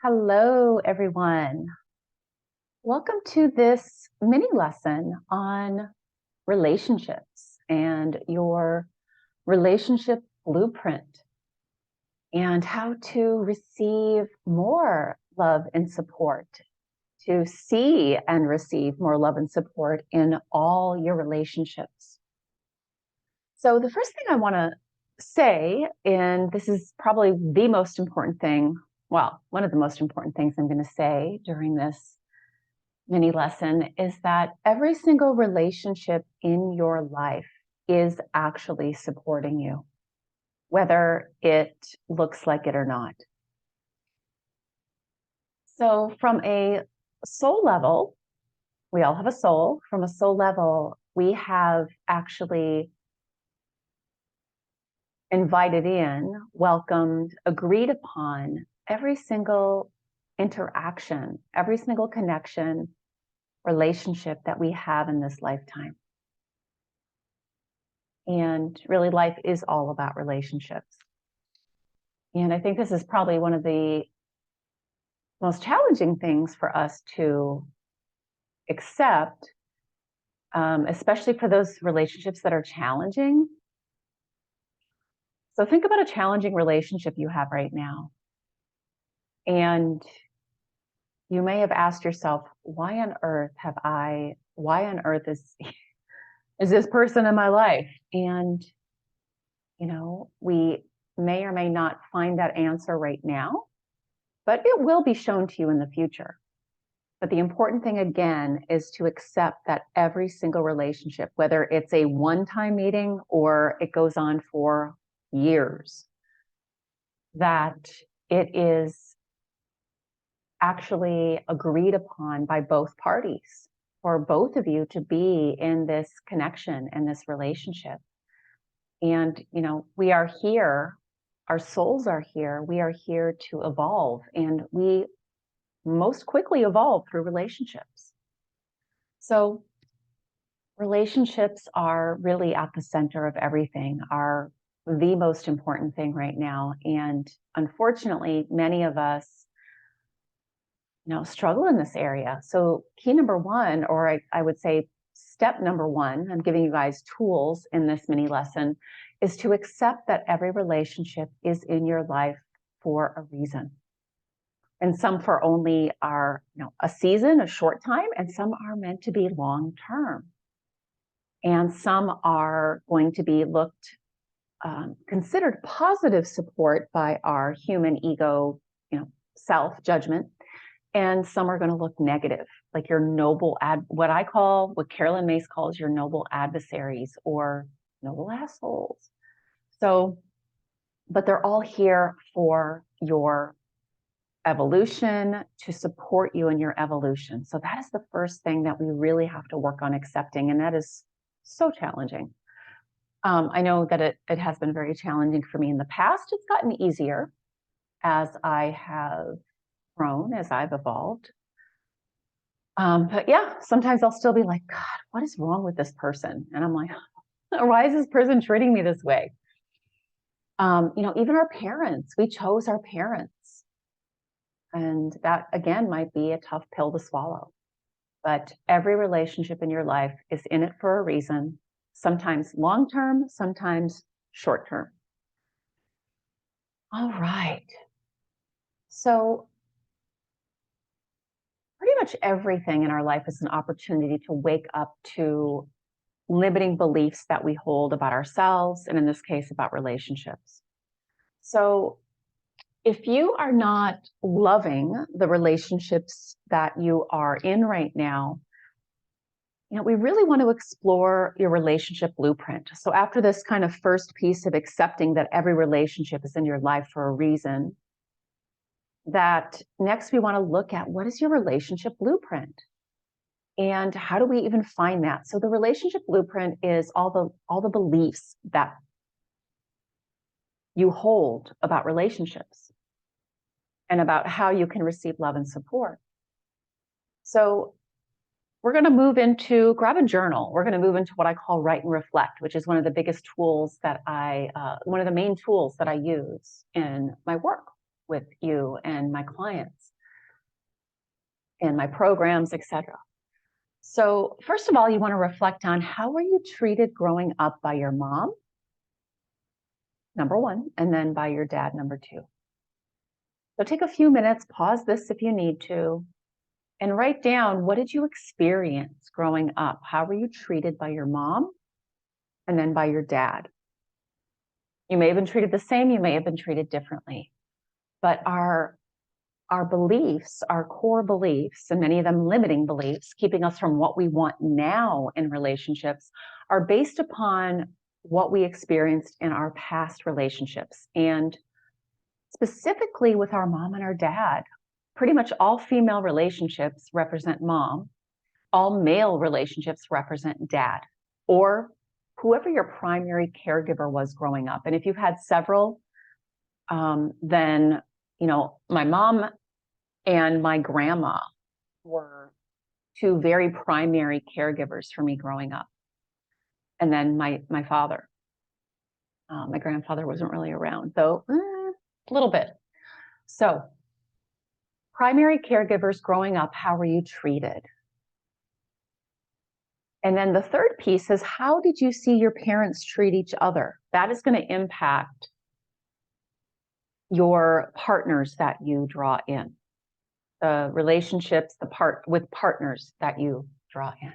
Hello, everyone. Welcome to this mini lesson on relationships and your relationship blueprint and how to receive more love and support, to see and receive more love and support in all your relationships. So, the first thing I want to say, and this is probably the most important thing, well, one of the most important things I'm going to say during this mini lesson is that every single relationship in your life is actually supporting you, whether it looks like it or not. So, from a soul level, we all have a soul. From a soul level, we have actually invited in, welcomed, agreed upon every single interaction, every single connection, relationship that we have in this lifetime. And really, life is all about relationships. And I think this is probably one of the most challenging things for us to accept, especially for those relationships that are challenging. So think about a challenging relationship you have right now. And you may have asked yourself, why on earth is this person in my life? And, we may or may not find that answer right now, but it will be shown to you in the future. But the important thing, again, is to accept that every single relationship, whether it's a one-time meeting or it goes on for years, that it is actually agreed upon by both parties for both of you to be in this connection and this relationship. And, we are here, our souls are here, we are here to evolve, and we most quickly evolve through relationships. So relationships are really at the center of everything, are the most important thing right now. And unfortunately, many of us, struggle in this area. So key number one, or I would say step number one, I'm giving you guys tools in this mini lesson, is to accept that every relationship is in your life for a reason. And some for only a season, a short time, and some are meant to be long term. And some are going to be considered positive support by our human ego, self judgment. And some are going to look negative, like your what Carolyn Mace calls your noble adversaries or noble assholes. So, but they're all here for your evolution, to support you in your evolution. So that is the first thing that we really have to work on accepting. And that is so challenging. I know that it has been very challenging for me in the past. It's gotten easier as I have grown, as I've evolved. But yeah, sometimes I'll still be like, God, what is wrong with this person? And I'm like, why is this person treating me this way? Even our parents, we chose our parents. And that, again, might be a tough pill to swallow. But every relationship in your life is in it for a reason, sometimes long-term, sometimes short-term. All right. So pretty much everything in our life is an opportunity to wake up to limiting beliefs that we hold about ourselves, and in this case, about relationships. So if you are not loving the relationships that you are in right now, we really want to explore your relationship blueprint. So after this kind of first piece of accepting that every relationship is in your life for a reason, that next we want to look at, what is your relationship blueprint? And how do we even find that? So the relationship blueprint is all the beliefs that you hold about relationships and about how you can receive love and support. So we're going to move into, grab a journal. We're going to move into what I call write and reflect, which is one of the biggest tools that one of the main tools that I use in my work. with you and my clients and my programs, etc. So first of all, you want to reflect on how were you treated growing up by your mom, number one, and then by your dad, number two. So take a few minutes, pause this if you need to, and write down, what did you experience growing up? How were you treated by your mom and then by your dad? You may have been treated the same, you may have been treated differently, but our beliefs, our core beliefs, and many of them limiting beliefs, keeping us from what we want now in relationships, are based upon what we experienced in our past relationships. And specifically with our mom and our dad, pretty much all female relationships represent mom, all male relationships represent dad, or whoever your primary caregiver was growing up. And if you've had several, then, my mom and my grandma were two very primary caregivers for me growing up. And then my father. My grandfather wasn't really around, though a little bit. So primary caregivers growing up, how were you treated? And then the third piece is, how did you see your parents treat each other? That is going to impact your partners that you draw in, the relationships, with partners that you draw in.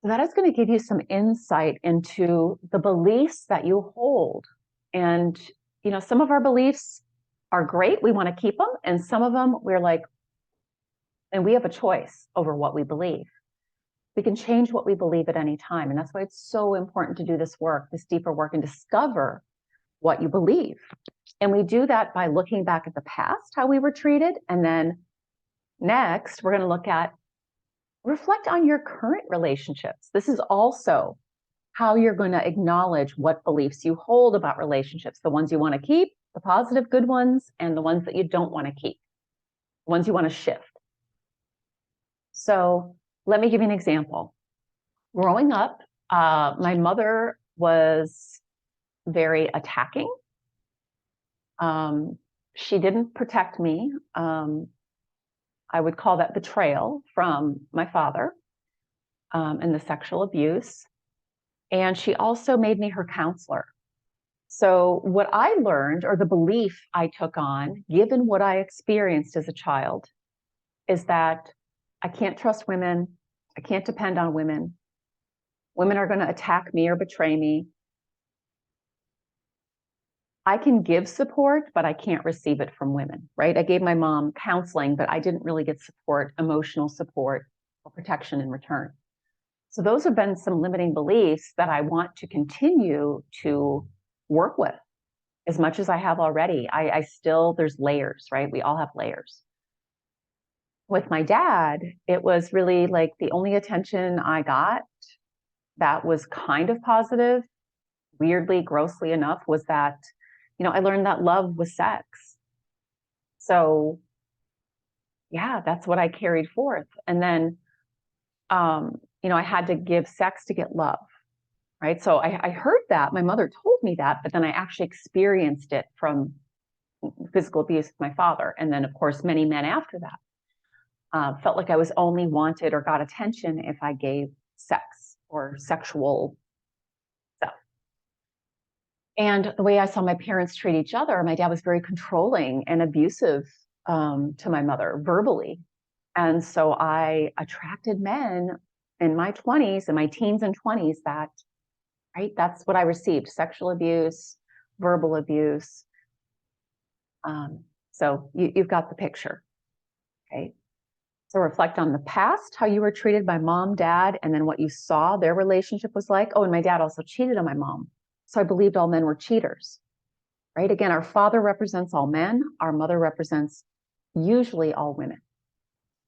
So that is going to give you some insight into the beliefs that you hold. And, some of our beliefs are great. We want to keep them. And some of them we're like, and we have a choice over what we believe. We can change what we believe at any time. And that's why it's so important to do this work, this deeper work, and discover what you believe. And we do that by looking back at the past, how we were treated. And then next, we're going to reflect on your current relationships. This is also how you're going to acknowledge what beliefs you hold about relationships, the ones you want to keep, the positive, good ones, and the ones that you don't want to keep, the ones you want to shift. So let me give you an example. Growing up, my mother was very attacking. She didn't protect me. I would call that betrayal from my father, and the sexual abuse. And she also made me her counselor. So what I learned, or the belief I took on, given what I experienced as a child, is that I can't trust women. I can't depend on women. Women are going to attack me or betray me. I can give support, but I can't receive it from women, right? I gave my mom counseling, but I didn't really get support, emotional support, or protection in return. So those have been some limiting beliefs that I want to continue to work with as much as I have already. I still, there's layers, right? We all have layers. With my dad, it was really like the only attention I got that was kind of positive, weirdly, grossly enough, was that, I learned that love was sex. So yeah, that's what I carried forth. And then, I had to give sex to get love, right? So I heard that, my mother told me that, but then I actually experienced it from physical abuse with my father. And then, of course, many men after that. Felt like I was only wanted or got attention if I gave sex or sexual stuff. And the way I saw my parents treat each other, my dad was very controlling and abusive to my mother verbally. And so I attracted men in my 20s, in my teens and 20s, that's what I received: sexual abuse, verbal abuse. So you've got the picture, okay? So reflect on the past, how you were treated by mom, dad, and then what you saw their relationship was like. Oh, and my dad also cheated on my mom. So I believed all men were cheaters, right? Again, our father represents all men. Our mother represents usually all women.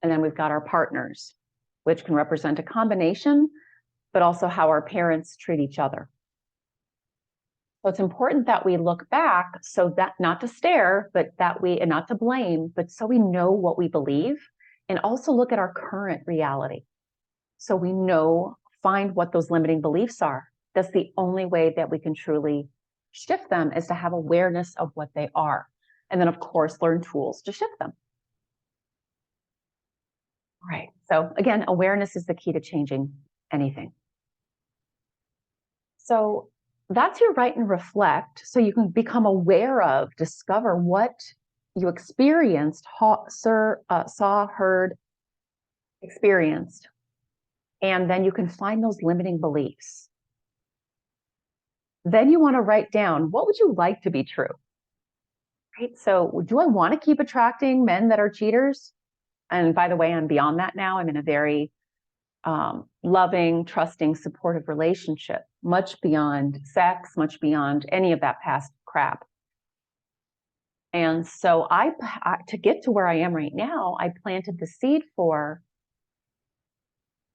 And then we've got our partners, which can represent a combination, but also how our parents treat each other. So it's important that we look back, so that not to stare, but and not to blame, but so we know what we believe, and also look at our current reality. So we find what those limiting beliefs are. That's the only way that we can truly shift them, is to have awareness of what they are. And then, of course, learn tools to shift them. All right. So again, awareness is the key to changing anything. So that's your write and reflect. So you can become aware of, discover what you experienced, saw, heard, experienced. And then you can find those limiting beliefs. Then you want to write down, what would you like to be true? Right? So do I want to keep attracting men that are cheaters? And by the way, I'm beyond that now. I'm in a very loving, trusting, supportive relationship, much beyond sex, much beyond any of that past crap. And so to get to where I am right now, I planted the seed for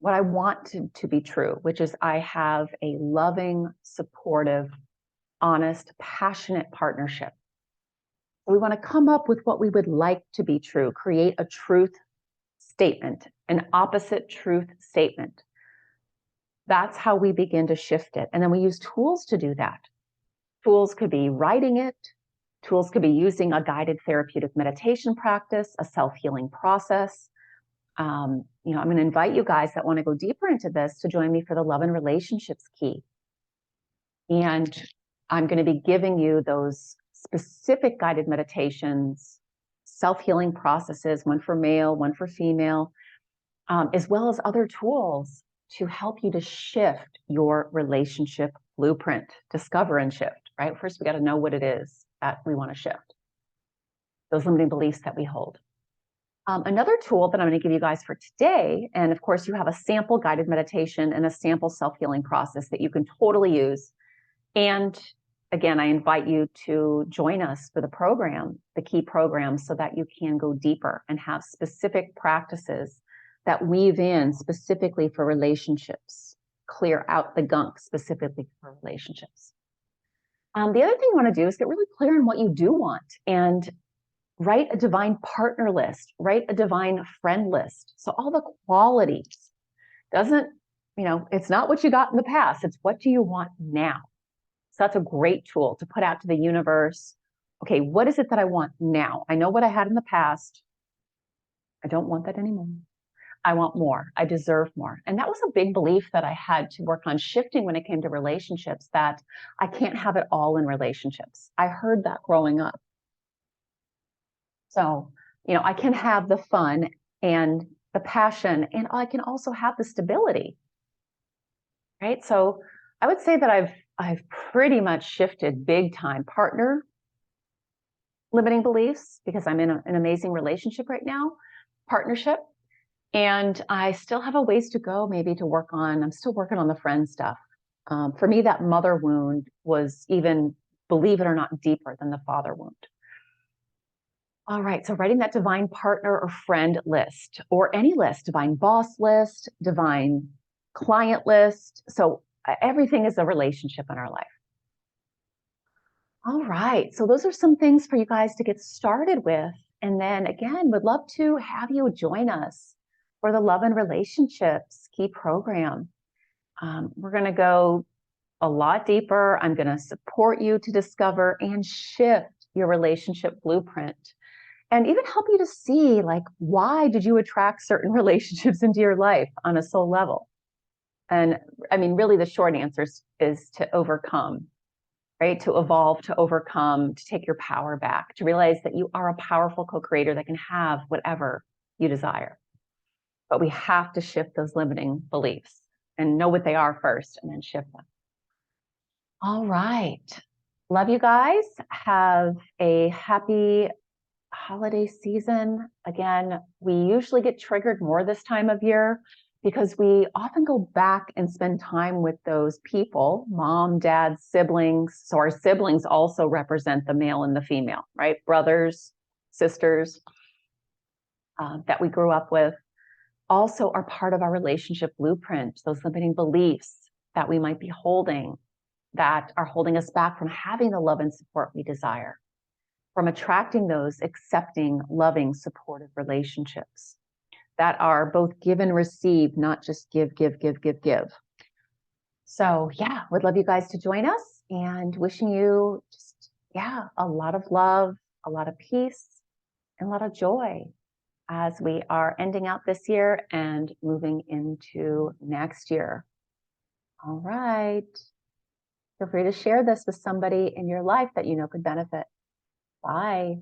what I want to be true, which is I have a loving, supportive, honest, passionate partnership. We want to come up with what we would like to be true, create a truth statement, an opposite truth statement. That's how we begin to shift it. And then we use tools to do that. Tools could be writing it. Tools could be using a guided therapeutic meditation practice, a self-healing process. I'm going to invite you guys that want to go deeper into this to join me for the Love and Relationships Key. And I'm going to be giving you those specific guided meditations, self-healing processes, one for male, one for female, as well as other tools to help you to shift your relationship blueprint, discover and shift, right? First, we got to know what it is that we want to shift, those limiting beliefs that we hold. Another tool that I'm going to give you guys for today, and of course, you have a sample guided meditation and a sample self-healing process that you can totally use. And again, I invite you to join us for the program, the key program, so that you can go deeper and have specific practices that weave in specifically for relationships, clear out the gunk specifically for relationships. The other thing you want to do is get really clear on what you do want and write a divine partner list, write a divine friend list. So all the qualities it's not what you got in the past, it's what do you want now? So that's a great tool to put out to the universe. Okay, what is it that I want now? I know what I had in the past. I don't want that anymore. I want more. I deserve more. And that was a big belief that I had to work on shifting when it came to relationships, that I can't have it all in relationships. I heard that growing up. So, I can have the fun and the passion, and I can also have the stability, right? So I would say that I've pretty much shifted big time partner limiting beliefs, because I'm in an amazing relationship right now, partnership. And I still have a ways to go, maybe to work on. I'm still working on the friend stuff. For me, that mother wound was even, believe it or not, deeper than the father wound. All right, so writing that divine partner or friend list, or any list, divine boss list, divine client list. So everything is a relationship in our life. All right, so those are some things for you guys to get started with. And then again, would love to have you join us for the Love and Relationships Key program. We're going to go a lot deeper. I'm going to support you to discover and shift your relationship blueprint, and even help you to see, like, why did you attract certain relationships into your life on a soul level? And I mean, really the short answer is to overcome, right? To evolve, to overcome, to take your power back, to realize that you are a powerful co-creator that can have whatever you desire. But we have to shift those limiting beliefs and know what they are first, and then shift them. All right. Love you guys. Have a happy holiday season. Again, we usually get triggered more this time of year because we often go back and spend time with those people, mom, dad, siblings. So our siblings also represent the male and the female, right? Brothers, sisters that we grew up with, also are part of our relationship blueprint, those limiting beliefs that we might be holding that are holding us back from having the love and support we desire, from attracting those accepting, loving, supportive relationships that are both give and receive, not just give, give, give, give, give. So yeah, would love you guys to join us, and wishing you just, a lot of love, a lot of peace and a lot of joy as we are ending out this year and moving into next year. All right. Feel free to share this with somebody in your life that you know could benefit. Bye.